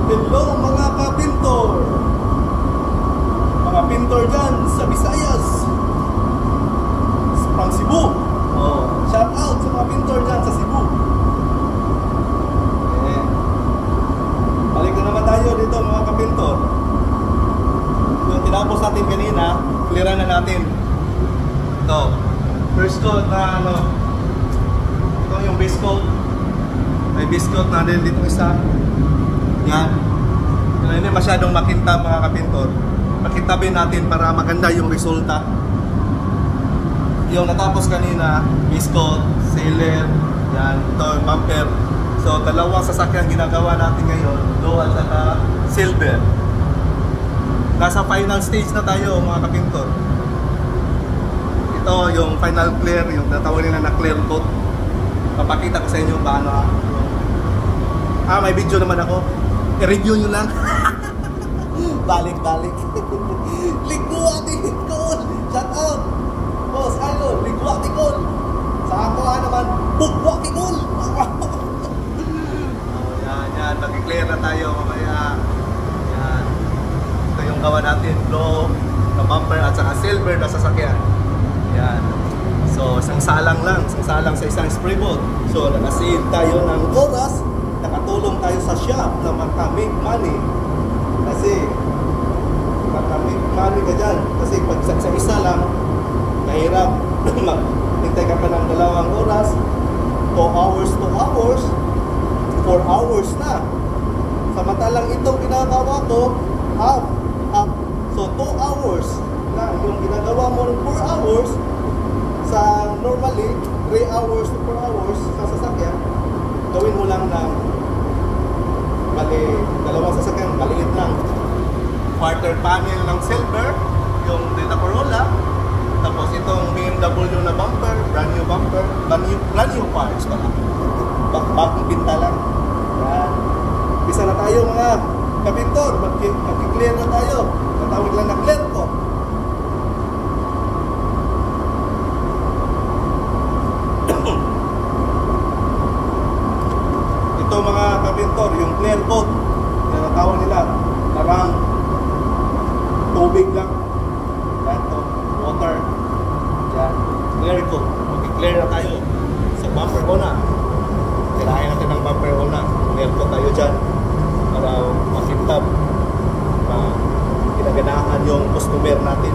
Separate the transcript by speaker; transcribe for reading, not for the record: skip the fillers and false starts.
Speaker 1: Hello mga kapintor! Mga pintor dyan sa Visayas, from Cebu. Shout out sa mga pintor dyan sa Cebu. Balik na naman tayo dito mga kapintor. Yung tinapos natin kanina, clearan na natin. Ito, first coat na ito yung base coat. May base coat na din dito isa. Yan. Hindi masyadong makintab mga kapintor. Makintabin natin para maganda yung resulta. Yung natapos kanina, base coat, sailor, yan, ito yung bumper. So, dalawang sasakyan ginagawa natin ngayon, blue at saka silver. Nasa final stage na tayo mga kapintor. Ito yung final clear, yung natawag nila na clear coat. Papakita ko sa inyo paano. May video naman ako. I-review nyo lang. Balik. Ligwa tikol. Shout out. Boss, ayun. Ligwa tikol. Sa ako naman, bugwa tikol. Yan. Mag-clear na tayo mamaya. Yan. Ito yung gawa natin. Blue, na bumper at saka silver na sasakyan. Yan. So, isang salang sa isang spray boat. So, nakasave tayo ng oras. Nakatulong tayo sa shop na makamake money. Kasi makamake money ka dyan. Kasi pag sa isa lang, mahirap. Hintay ka pa ng 2 oras, 2 hours, 4 hours na. Samantalang itong ginagawa ko, half. So 2 hours na yung ginagawa mo ng 4 hours sa normally 3 hours to 4 hours sa sasakyan, gawin mo lang ng dalawang sasakyan, maliit lang. Quarter panel ng silver, yung Toyota Corolla. Tapos itong BMW na bumper, brand new parts pala. Bagong pinta lang. Yan. Bisa na tayo mga kapintor, mag-clear na tayo. Natawag lang na clear ko. Ito mga kapintor, yung clear coat na natawag nila, parang tubig lang. Yan to, water. Yan, clear coat. Mag-clear na tayo sa bumper una. Kirahin natin ng bumper una. Clear coat tayo dyan para makintab, ginaganahan yung customer natin.